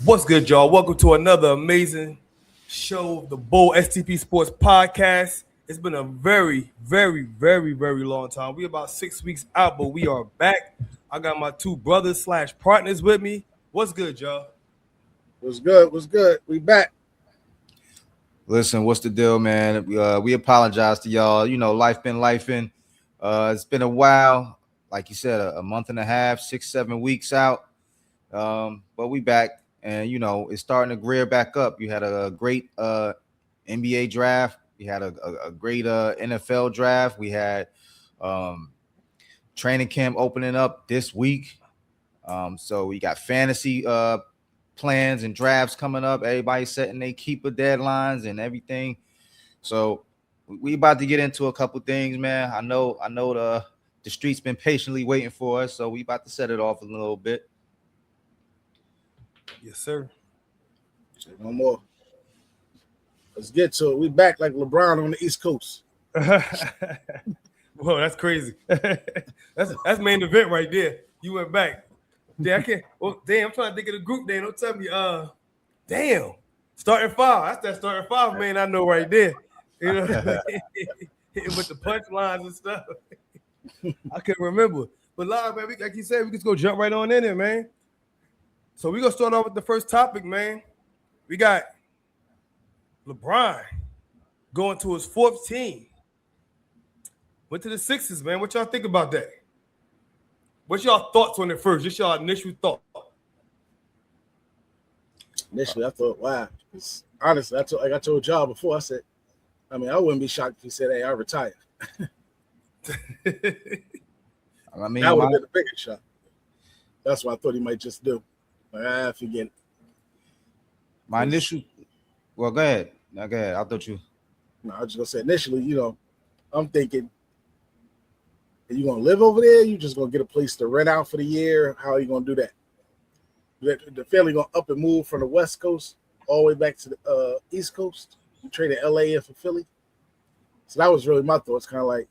What's good, y'all? Welcome to another amazing show of the Bull STP Sports Podcast. It's been a very long time. We about 6 weeks out, but we are back. I got my two brothers slash partners with me. What's good, y'all? What's good? What's good? We back. Listen, what's the deal, man? We apologize to y'all. Life been lifing. It's been a while. Like you said, a month and a half, 6, 7 weeks out. But we back, and it's starting to gear back up. You had a great NBA draft. We had a great NFL draft. We had training camp opening up this week. So we got fantasy plans and drafts coming up. Everybody's setting their keeper deadlines and everything. So we about to get into a couple things, man. I know the street's been patiently waiting for us, so we about to set it off a little bit. Yes, sir. No more. Let's get to it. We back like LeBron on the East Coast. Whoa, that's crazy. that's main event right there. You went back. Damn, I can't. Well, damn, I'm trying to think of the group. Damn, don't tell me. Damn, starting five. That's that starting five, man. I know right there. You know, hitting with the punchlines and stuff. I can't remember, but live, man. Like you said, we just go jump right on in there, man. So we gonna start off with the first topic, man. We got LeBron going to his fourth team. Went to the Sixers, man. What y'all think about that? What's y'all thoughts on it first? Just y'all initial thought. Initially, I thought, wow. Honestly, like I told y'all before, I said, I wouldn't be shocked if he said, hey, I retired. I mean, that would have been the biggest shock. That's what I thought he might just do. Like, forget it. My initial, well, go ahead. Now, go ahead. I thought you. No, I was just gonna say initially, I'm thinking, are you gonna live over there? You just gonna get a place to rent out for the year? How are you gonna do that? The family gonna up and move from the West Coast all the way back to the East Coast. You traded LA in for Philly. So that was really my thoughts. Kind of like,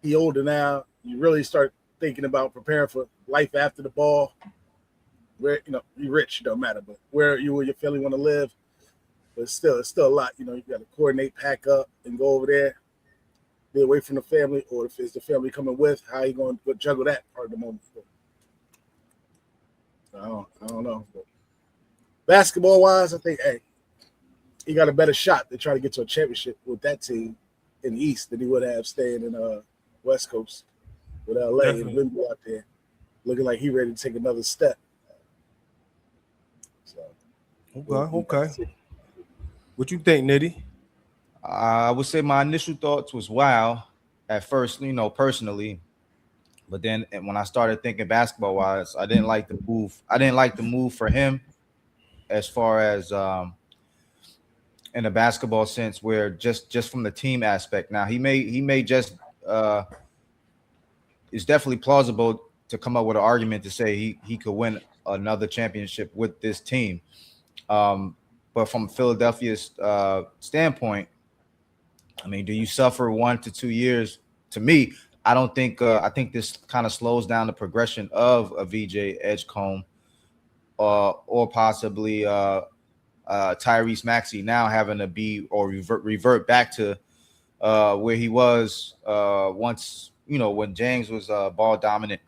he older now. You really start thinking about preparing for life after the ball. Where you're rich, don't matter, but where you and your family want to live. But it's still a lot. You got to coordinate, pack up, and go over there. Be away from the family, or if it's the family coming with, how you going to juggle that part of the moment? I don't know. But basketball wise, I think, hey, he got a better shot to try to get to a championship with that team in the East than he would have staying in West Coast with LA. Definitely. And Wimby out there, looking like he ready to take another step. So, Okay. What you think, Nitty? I would say my initial thoughts was wow at first, personally. But then when I started thinking basketball wise, I didn't like the move. I didn't like the move for him as far as in a basketball sense, where just from the team aspect. Now he may just it's definitely plausible to come up with an argument to say he could win another championship with this team. But from Philadelphia's standpoint, I mean, do you suffer 1 to 2 years? To me, I don't think. I think this kind of slows down the progression of a VJ Edgecombe, or possibly Tyrese Maxey now having to be or revert back to where he was once. When James was ball dominant.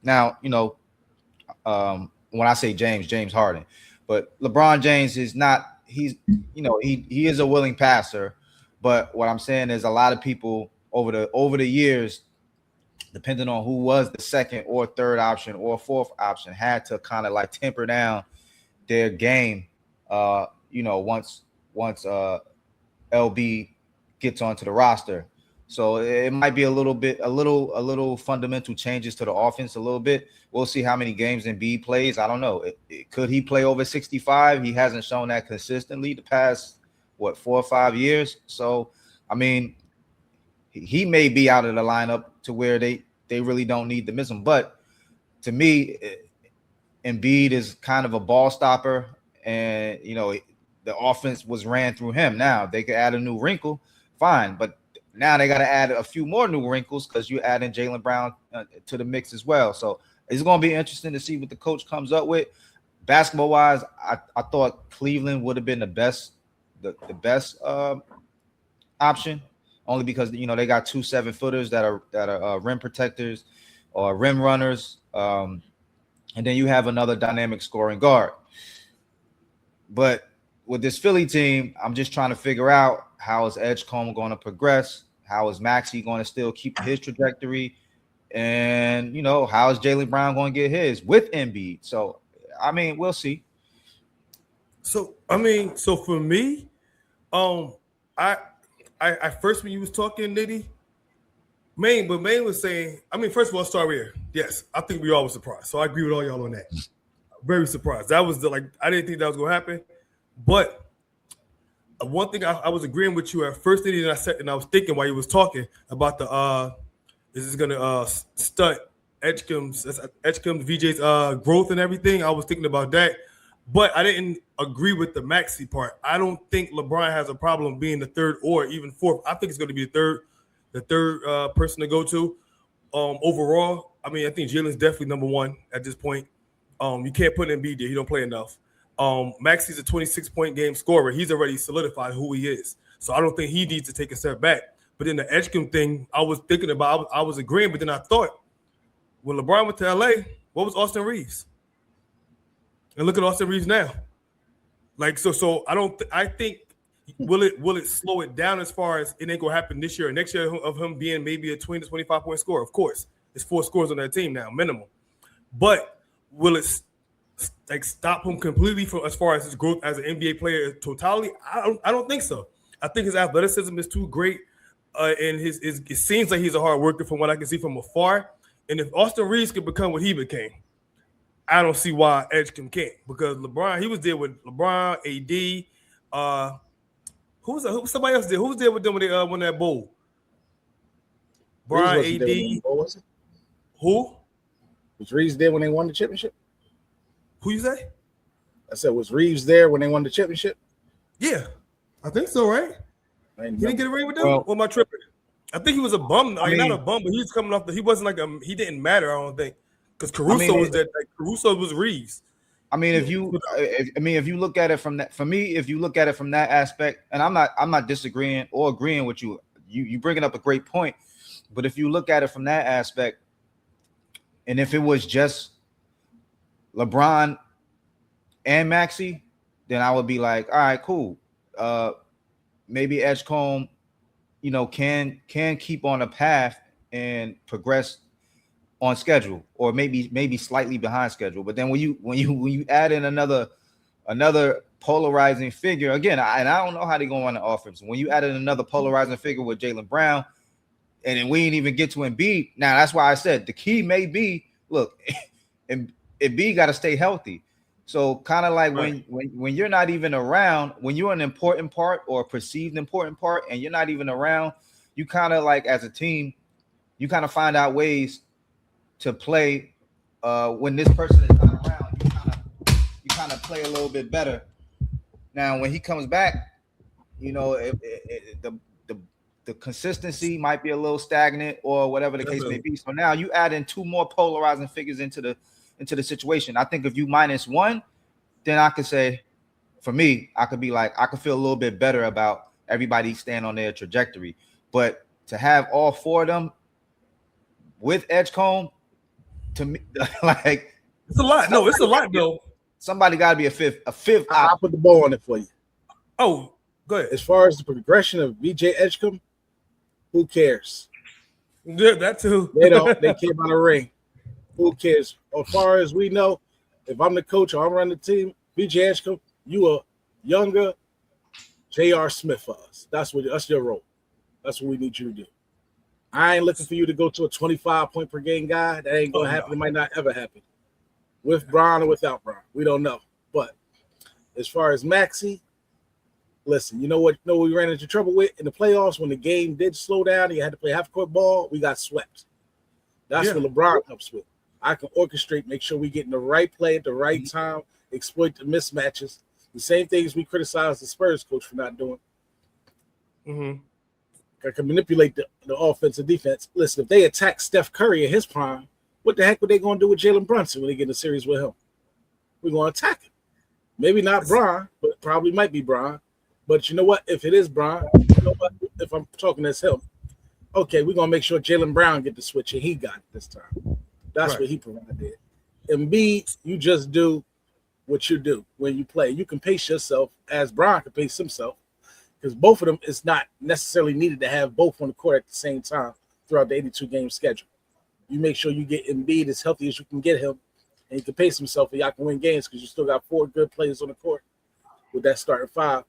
Now, when I say James Harden, but LeBron James is not. He is a willing passer. But what I'm saying is a lot of people over the years, depending on who was the second or third option or fourth option, had to kind of like temper down their game. Once LB gets onto the roster, so it might be a little fundamental changes to the offense a little bit. We'll see how many games Embiid plays. I don't know. Could he play over 65? He hasn't shown that consistently the past 4 or 5 years. So, I mean, he may be out of the lineup to where they really don't need to miss him. But to me, Embiid is kind of a ball stopper, and the offense was ran through him. Now they could add a new wrinkle, fine, but now they got to add a few more new wrinkles because you add in Jaylen Brown to the mix as well. So it's going to be interesting to see what the coach comes up with. basketball wise, I thought Cleveland would have been the best option, only because they got 2 7-footers that are rim protectors or rim runners, and then you have another dynamic scoring guard. But with this Philly team, I'm just trying to figure out how is Edgecombe going to progress, how is Maxey going to still keep his trajectory, and how is Jaylen Brown going to get his with Embiid. So I mean, we'll see. So for me, I first when you was talking, Nitty, Maine was saying, first of all, start here. Yes, I think we all were surprised. So I agree with all y'all on that. Very surprised. That was I didn't think that was gonna happen. But one thing I was agreeing with you at first, Nitty, and I was thinking while you was talking about is this gonna stunt Edgecombe's VJ's growth and everything. I was thinking about that. But I didn't agree with the Maxey part. I don't think LeBron has a problem being the third or even fourth. I think it's going to be the third person to go to. Overall, I think Jalen's definitely number one at this point. You can't put Embiid there. He don't play enough. Maxey's a 26-point game scorer. He's already solidified who he is. So I don't think he needs to take a step back. But then the Edgecombe thing, I was thinking about, I was agreeing, but then I thought, when LeBron went to LA, what was Austin Reeves? And look at Austin Reeves now. So I think will it slow it down as far as it ain't gonna happen this year or next year of him being maybe a 20 to 25 point scorer? Of course, it's 4 scores on that team now, minimum. But will it stop him completely from as far as his growth as an NBA player totality? I don't think so. I think his athleticism is too great, and it seems like he's a hard worker from what I can see from afar. And if Austin Reeves could become what he became, I don't see why Edgecombe can't, because LeBron, he was there with LeBron, AD, who somebody else there? Who was there with them when they won that bowl? Brian, AD. What was it? Who? Was Reeves there when they won the championship? Who you say? I said, was Reeves there when they won the championship? Yeah, I think so, right? He didn't get a ring with them? Or am I tripping? I think he was a bum. Not a bum, but he's coming off he wasn't he didn't matter, I don't think. Because Caruso was that. Caruso was Reeves. If you look at it from that, for me, if you look at it from that aspect, and I'm not disagreeing or agreeing with you. You bringing up a great point, but if you look at it from that aspect, and if it was just LeBron and Maxey, then I would be like, all right, cool. Maybe Edgecombe, can keep on a path and progress on schedule, or maybe slightly behind schedule. But then when you add in another polarizing figure again, I don't know how they go on the offense. When you add in another polarizing figure with Jaylen Brown, and then we didn't even get to Embiid. Now that's why I said the key may be, look, Embiid got to stay healthy. So kind of like right. when you're not even around, when you're an important part or a perceived important part, and you're not even around, you kind of like as a team, you kind of find out ways to play when this person is not around. You kind of play a little bit better. Now, when he comes back, the consistency might be a little stagnant or whatever the case may be. So now you add in 2 more polarizing figures into the situation. I think if you -1, then I could say, for me, I could be like, I could feel a little bit better about everybody staying on their trajectory. But to have all 4 of them with Edgecombe, to me, like it's a lot. No, it's a lot though. Somebody got to be a fifth. I'll put the ball on it for you. Oh, go ahead. As far as the progression of VJ Edgecombe, who cares? Yeah, that too. They don't. They care about a ring. Who cares? As far as we know, if I'm the coach or I'm running the team, VJ Edgecombe, you a younger J.R. Smith for us. That's your role. That's what we need you to do. I ain't looking for you to go to a 25-point per game guy. That ain't gonna happen. It might not ever happen. With Bron or without Bron. We don't know. But as far as Maxey, listen, you know what we ran into trouble with in the playoffs when the game did slow down and you had to play half-court ball, we got swept. That's what LeBron helps with. I can orchestrate, make sure we get in the right play at the right time, exploit the mismatches. The same things we criticize the Spurs coach for not doing. Mm-hmm. I can manipulate the offense and defense. Listen, if they attack Steph Curry in his prime, what the heck were they going to do with Jalen Brunson when they get in a series with him? we're going to attack him. Maybe not Bron, but probably might be Bron. But you know what? If it is Bron, you know what? If I'm talking as him, okay, we're going to make sure Jaylen Brown get the switch, and he got it this time. That's what he provided. Embiid, you just do what you do when you play. You can pace yourself as Bron can pace himself, because both of them is not necessarily needed to have both on the court at the same time throughout the 82-game schedule. You make sure you get Embiid as healthy as you can get him, and he can pace himself, and y'all can win games because you still got 4 good players on the court with that starting 5.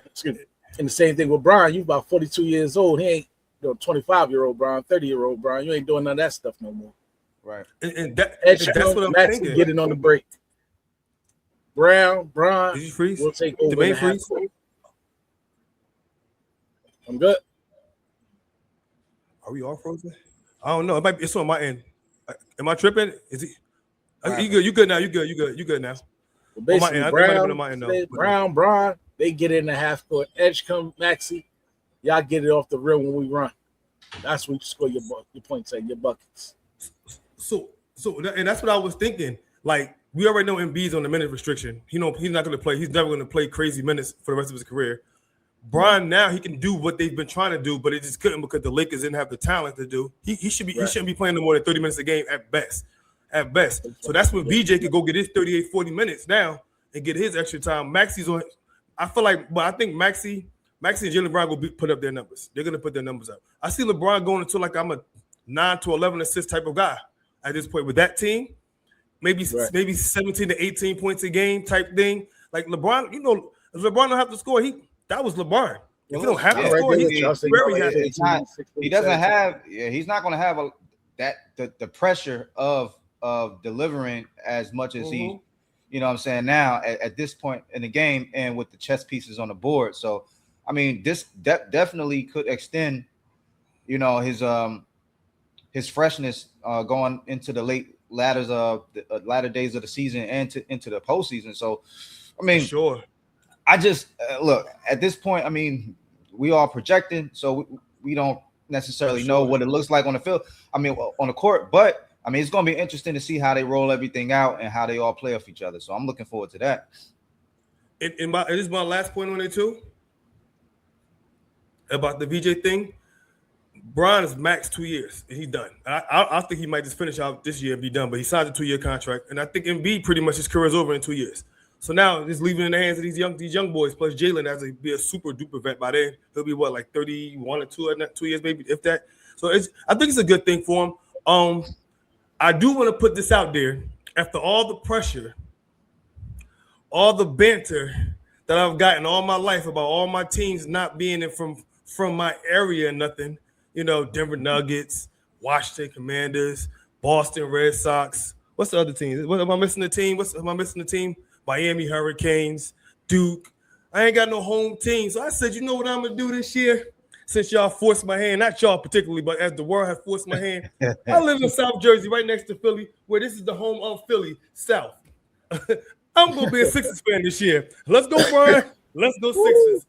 Excuse me. And the same thing with Bron. You about 42 years old. He ain't 25-year-old Bron, 30-year-old Bron. You ain't doing none of that stuff no more. Right. And that's what I'm thinking. Getting on the break. Bron, did you freeze? We'll take over. Did freeze? I'm good. Are we all frozen? I don't know. It might be. It's on my end. Am I tripping? Is he? You good? You good now? You good now? Well, basically, Brown, Bron, they get in the half court. Edge come Maxey. Y'all get it off the rim when we run. That's when you score your points at your buckets. So, and that's what I was thinking. Like, we already know Embiid's on the minute restriction. He's not going to play. He's never going to play crazy minutes for the rest of his career. Bron now he can do what they've been trying to do, but it just couldn't because the Lakers didn't have the talent to do. He shouldn't be playing no more than 30 minutes a game at best. So that's when VJ could go get his 38, 40 minutes now and get his extra time. Maxey's on. I feel like, but I think Maxey and Jaylen Brown will put up their numbers. They're gonna put their numbers up. I see LeBron going into like I'm a 9 to 11 assist type of guy at this point with that team. Maybe 17 to 18 points a game type thing. Like LeBron, if LeBron don't have to score, that was LeBron. If he don't have to score, he doesn't have. Yeah, he's not going to have the pressure of delivering as much as he. You know what I'm saying? Now at this point in the game and with the chess pieces on the board, so I mean this definitely could extend. His freshness going into the latter days of the season and into the postseason. So, I mean, sure. I just look at this point. I mean, we are projecting, so we don't necessarily know what it looks like on the field. I mean, on the court, but I mean, it's going to be interesting to see how they roll everything out and how they all play off each other. So I'm looking forward to that. This is my last point on it too. About the VJ thing. Bron is max 2 years and he's done. I think he might just finish out this year and be done, but he signed a 2-year contract. And I think Embiid pretty much his career is over in 2 years. So now just leaving it in the hands of these young boys, plus Jaylen as to be a super duper vet by then. He'll be like 31 or 2 in that 2 years, maybe if that. So I think it's a good thing for him. I do want to put this out there. After all the pressure, all the banter that I've gotten all my life about all my teams not being from my area and nothing, Denver Nuggets, Washington Commanders, Boston Red Sox. What's the other team? What am I missing the team? Miami Hurricanes, Duke. I ain't got no home team. So I said, you know what I'm going to do this year? Since y'all forced my hand, not y'all particularly, but as the world has forced my hand. I live in South Jersey, right next to Philly, where this is the home of Philly, South. I'm going to be a Sixers fan this year. Let's go, Brian. Let's go Sixers.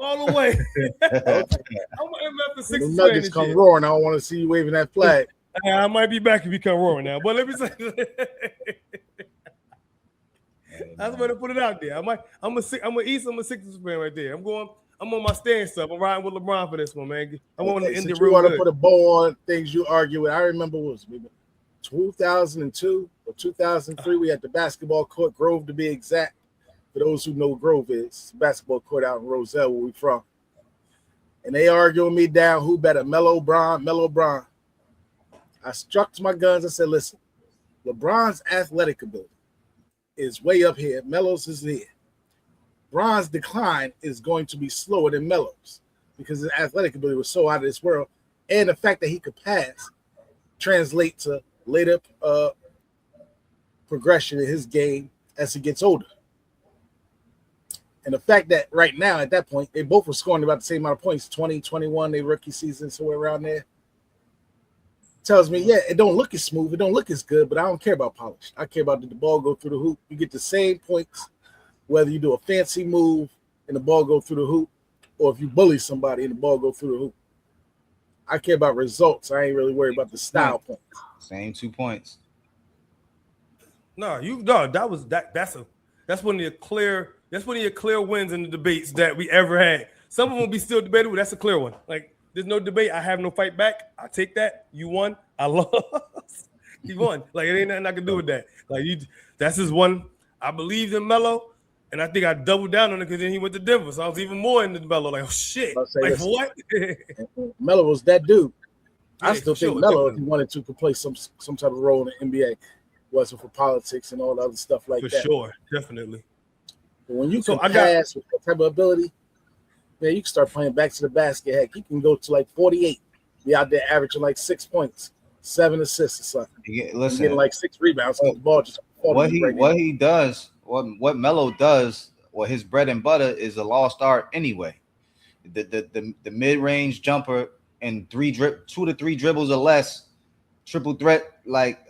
All the way. I'm going to the Sixers fan Nuggets come year. roaring. I don't want to see you waving that flag. I might be back if you come roaring now, but let me say I was going to put it out there. I'm a Sixers fan right there. I'm on my stand stuff. I'm riding with LeBron for this one, man. I want to end it real You want to good. put a bow on things you argue with. I remember what was it, 2002 or 2003. We had the basketball court, Grove to be exact. For those who know what Grove is, basketball court out in Roselle, where we from. And they arguing me down who better, Melo Bron. I struck to my guns and said, listen, LeBron's athletic ability is way up here. Melo's is here. Bron's decline is going to be slower than Melo's because his athletic ability was so out of this world. And the fact that he could pass translate to later progression in his game as he gets older. And the fact that right now, at that point, they both were scoring about the same amount of points, 20, 21, their rookie season, somewhere around there, tells me, yeah, it don't look as smooth, it don't look as good, but I don't care about polish. I care about did the ball go through the hoop. You get the same points, whether you do a fancy move and the ball go through the hoop, or if you bully somebody and the ball go through the hoop. I care about results. I ain't really worried about the style points. Same 2 points. That's one of your clear wins in the debates that we ever had. Some of them will be still debatable. That's a clear one. Like there's no debate. I have no fight back. I take that. You won. I lost. He won. Like it ain't nothing I can do with that. Like that's his one. I believed in Melo, and I think I doubled down on it because then he went to Denver. So I was even more into Melo. Like, oh shit. Like what? Melo was that dude. Yeah, I still think Melo, if he wanted to, could play some type of role in the NBA. Wasn't for politics and all the other stuff like that. For sure, definitely. But when you can pass with that type of ability, man, you can start playing back to the basket. Heck, he can go to like 48. Be out there averaging like 6 points, 7 assists or something. Listen, getting like 6 rebounds. The ball just what he does, what Melo does, well, his bread and butter is a lost art anyway. The mid-range jumper and 2 to 3 dribbles or less, triple threat. Like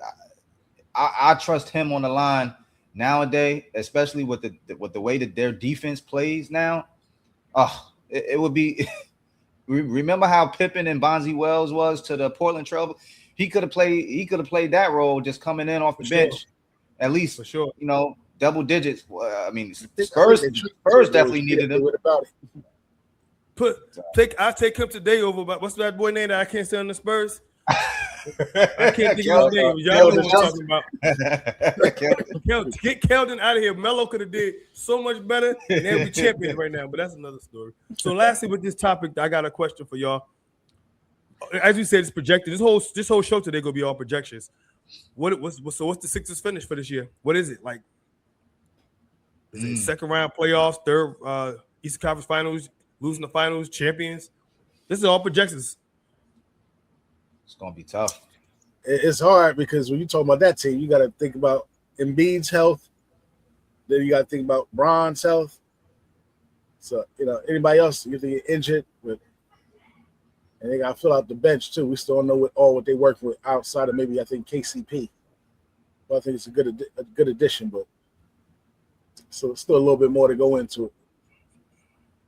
I trust him on the line nowadays, especially with the way that their defense plays now. It would be. Remember how Pippen and Bonzi Wells was to the Portland Trail? He could have played that role, just coming in off the bench, at least for sure. You know, double digits. I mean, Spurs definitely needed him. I take him today over. What's that boy name that I can't say on the Spurs? I can't think of his name. Y'all know what I'm talking about. Get Keldon out of here. Melo could have did so much better, and they'll be champions right now. But that's another story. So, lastly, with this topic, I got a question for y'all. As you said, it's projected. This whole show today gonna be all projections. What's the Sixers finish for this year? What is it like? Is it second round playoffs, third Eastern Conference Finals, losing the finals, champions? This is all projections. It's gonna be tough. It's hard because when you talk about that team, you got to think about Embiid's health. Then you got to think about Bron's health. So anybody else you think get injured with, and they got to fill out the bench too. We still don't know what they work with outside of maybe I think KCP. But I think it's a good addition, but so still a little bit more to go into it.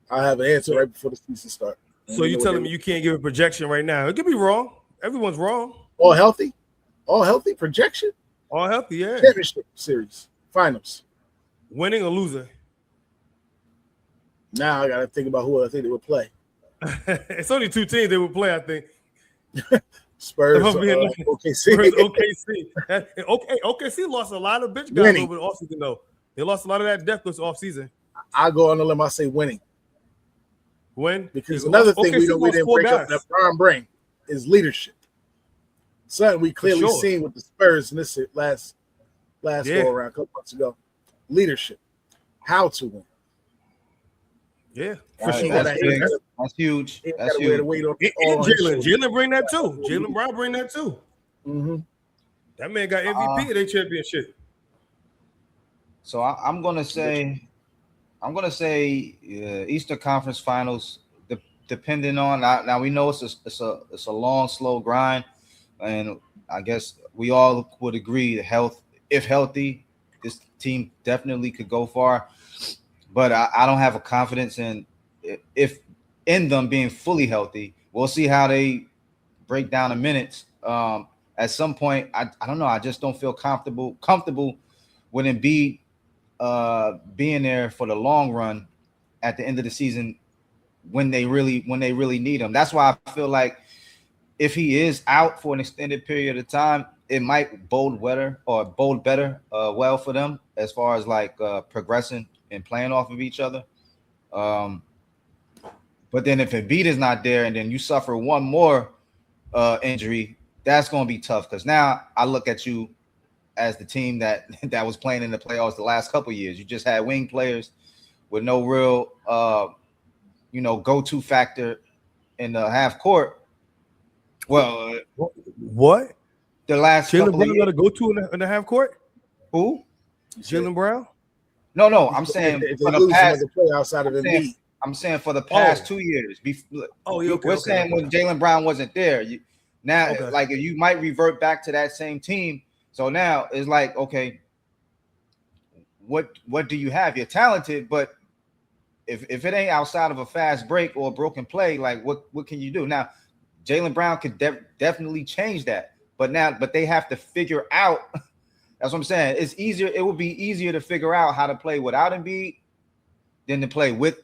I have an answer right before the season starts. So you telling me you can't give a projection right now? It could be wrong. Everyone's wrong. All healthy projection. All healthy, yeah. Championship series, finals, winning or losing. Now I got to think about who I think they would play. It's only 2 teams they would play, I think. Spurs, OKC. Spurs, OKC. OKC lost a lot of bench guys over the offseason, though. They lost a lot of that depth this offseason. I go on the limb. I say winning. When? Because another thing we didn't break up that Bron bring is leadership. Something we clearly seen with the Spurs in this last go around a couple months ago. Leadership. How to win. Yeah, for sure. That's huge. That's huge. Jalen bring that too. Jalen Brown bring that too. Mm-hmm. That man got MVP of their championship. So I'm gonna say Eastern Conference Finals. Depending on now, we know it's a long, slow grind, and I guess we all would agree that if healthy, this team definitely could go far. But I don't have a confidence in them being fully healthy. We'll see how they break down the minutes. At some point, I don't know. I just don't feel comfortable with Embiid being there for the long run at the end of the season when they really need him. That's why I feel like if he is out for an extended period of time, it might bode better well for them as far as like progressing and playing off of each other. But then if Embiid is not there and then you suffer one more injury, that's going to be tough because now I look at you as the team that was playing in the playoffs the last couple of years. You just had wing players with no real go-to factor in the half court. Well, what? The last Jalen Brown got to go to in the half court? Who? Jalen Brown? No. I'm saying for the past outside of Embiid. I'm saying for the past 2 years. We're saying when Jalen Brown wasn't there. Like you might revert back to that same team. So now it's like, okay, what do you have? You're talented, but if it ain't outside of a fast break or a broken play, like what can you do? Now, Jalen Brown could definitely change that. But they have to figure out That's what I'm saying. It's easier. It would be easier to figure out how to play without Embiid than to play with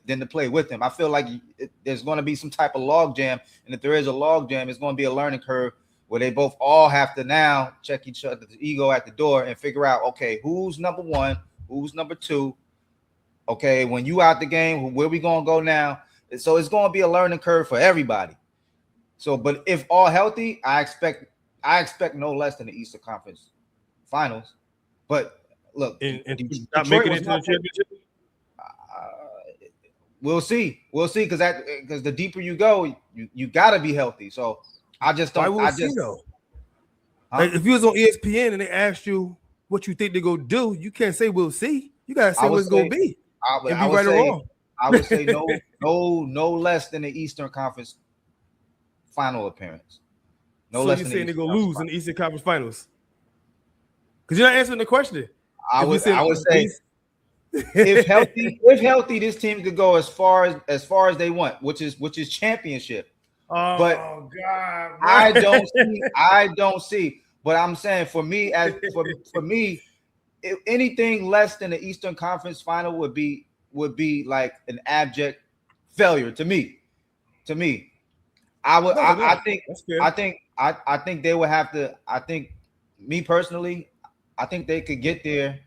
him. I feel like there's going to be some type of log jam, and if there is a log jam, it's going to be a learning curve where they both all have to now check each other's ego at the door and figure out, okay, who's number one, who's number two. Okay, when you out the game, where we going to go now? So it's going to be a learning curve for everybody. So, but if all healthy, I expect no less than the Eastern Conference Finals. But look, and not making it to the championship. We'll see because the deeper you go, you got to be healthy. So I just don't. Why see though? Like if you was on ESPN and they asked you what you think they're gonna do, you can't say we'll see. You gotta say what it's gonna be. I would say no less than the Eastern Conference final appearance. No less. So you're saying they're gonna lose in the Eastern Conference Finals? Because you're not answering the question. I would say. If healthy, this team could go as far as they want, which is championship. Oh, but God, I don't see. But I'm saying for me, if anything less than the Eastern Conference Final would be like an abject failure to me. I think they would have to. I think me personally, I think they could get there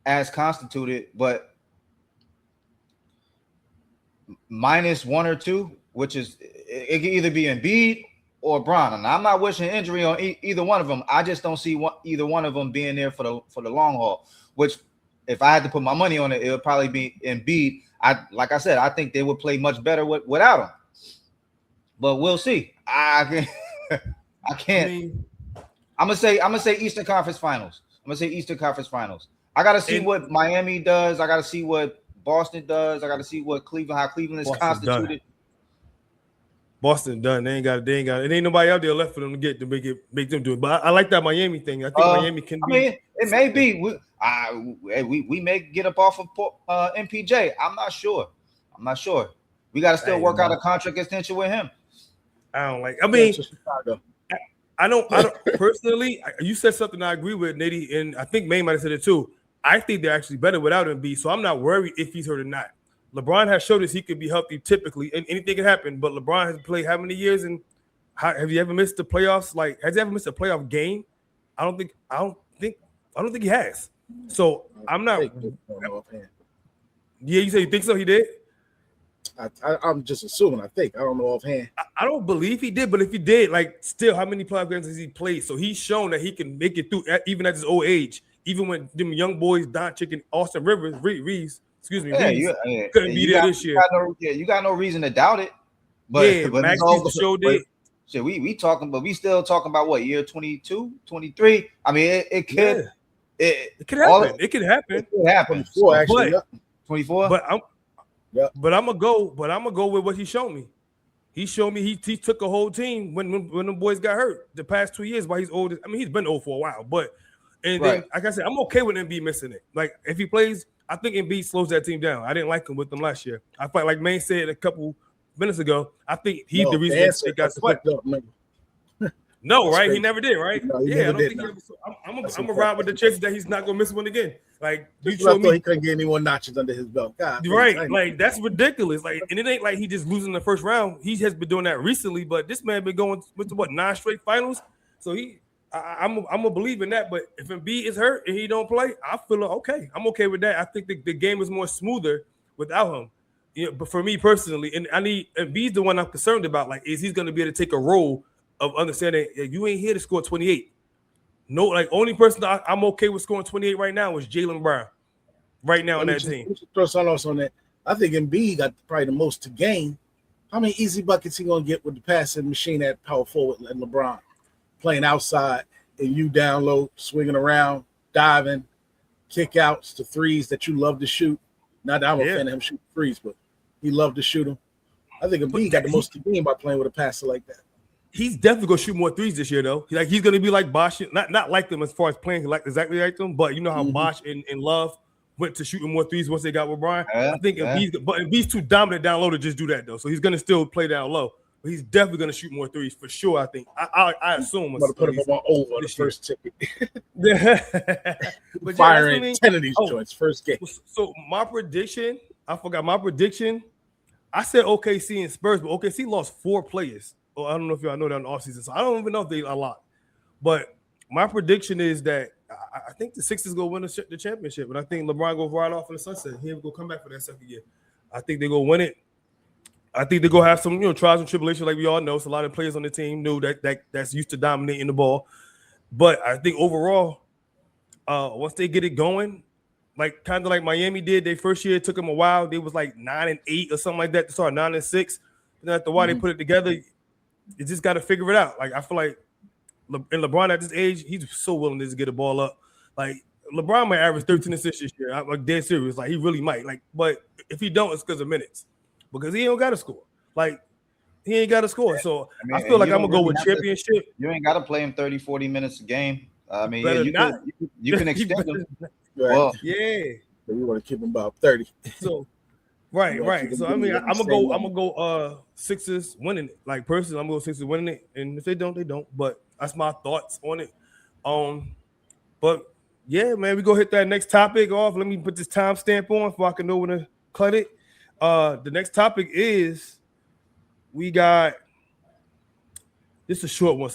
as constituted, but minus one or two, which is it can either be Embiid or Bron. And I'm not wishing injury on either one of them. I just don't see either one of them being there for the long haul. Which, if I had to put my money on it, it would probably be Embiid. Like I said, I think they would play much better without him. But we'll see. I can't. I'm gonna say Eastern Conference Finals. I got to see what Miami does. I got to see what Boston does. I got to see what how Cleveland is constituted. Done. Boston done. They ain't got it. It ain't nobody out there left for them to get to make them do it. But I like that Miami thing. I think Miami can. It may be. We may get up off of MPJ. I'm not sure. We got to still work out a contract extension with him. I don't like. I don't personally. You said something I agree with, Nitty, and I think May might have said it too. I think they're actually better without Embiid, so I'm not worried if he's hurt or not. LeBron has showed us he could be healthy typically, and anything can happen. But LeBron has played how many years, and have you ever missed the playoffs? Like, has he ever missed a playoff game? I don't think he has. So I'm not. Yeah, you say you think so? He did. I'm just assuming. I don't know offhand. I don't believe he did, but if he did, like, still, how many playoff games has he played? So he's shown that he can make it through, even at his old age. Even when them young boys, Doncic and Austin Reeves, couldn't be there this year. You got no reason to doubt it. But Max showed it. Shit, we talking, but we still talking about what, year 22, 23? I mean, it could. Yeah. It could happen. It could happen. It could happen. 24, actually. 24. But I'm gonna go with what he showed me. He showed me he took a whole team when the boys got hurt the past 2 years while he's old. I mean, he's been old for a while, but then, like I said, I'm okay with Embiid missing it. Like, if he plays, I think Embiid slows that team down. I didn't like him with them last year. I felt like Maine said a couple minutes ago. I think he's the reason they got to play. No, right? Crazy. He never did, right? No, I don't think he ever. I'm gonna ride with the chances that he's not gonna miss one again. Like, you showed me he couldn't get any more notches under his belt. God, right? Like, that's ridiculous. Like, and it ain't like he just losing the first round. He has been doing that recently, but this man been going with 9 straight finals. So I'm a believer in that. But if Embiid is hurt and he don't play, I feel okay. I'm okay with that. I think the game is more smoother without him. You know, but for me personally, and Embiid's the one I'm concerned about. Like, is he's going to be able to take a role of understanding you ain't here to score 28. No, like, only person I'm okay with scoring 28 right now is Jaylen Brown. Right now on that team. Let me throw something else on that. I think Embiid got probably the most to gain. How many easy buckets he gonna get with the passing machine at power forward and LeBron playing outside and you down low, swinging around, diving, kick outs to threes that you love to shoot. Not that I'm a fan of him shooting threes, but he loved to shoot them. I think Embiid got the most to gain by playing with a passer like that. He's definitely gonna shoot more threes this year, though. Like, he's gonna be like Bosch, not like them as far as playing like exactly like them, but you know how Bosch and Love went to shooting more threes once they got with Brian. I think Embiid's too dominant down low to just do that, though. So he's gonna still play down low. but he's definitely going to shoot more threes for sure. I think. I assume. I'm going to put him on over the first ticket. But firing yeah, 10 of these joints first game. So my prediction, I forgot my prediction. I said OKC and Spurs, but OKC lost 4 players. Oh, I don't know if y'all know that in the offseason, so I don't even know if they a lot. But my prediction is that I think the Sixers go win the championship, and I think LeBron goes right off in the sunset. He ain't gonna come back for that second year. I think they go win it. I think they're gonna have some, trials and tribulations, like we all know. So a lot of players on the team knew that's used to dominating the ball. But I think overall, once they get it going, like kind of like Miami did, their first year, it took them a while. They was like 9-8 or something like that to start 9-6. And then after a while, they put it together. You just got to figure it out. Like I feel like, and LeBron at this age, he's so willing to just get the ball up. Like LeBron might average 13 assists this year. I'm like dead serious. Like he really might. Like, but if he don't, it's because of minutes. Because he ain't got to score. Like, he ain't got to score. So I feel like I'm going to go with championship. You ain't got to play him 30, 40 minutes a game. I mean, you can extend him. Right. Well, yeah. But we want to keep him about 30. So, right. So, I mean, I'm going to go Sixers winning it. Like, personally, I'm going to go Sixers winning it. And if they don't, they don't. But that's my thoughts on it. But, yeah, man, we go hit that next topic off. Let me put this timestamp on so I can know when to cut it. The next topic is we got this is a short one,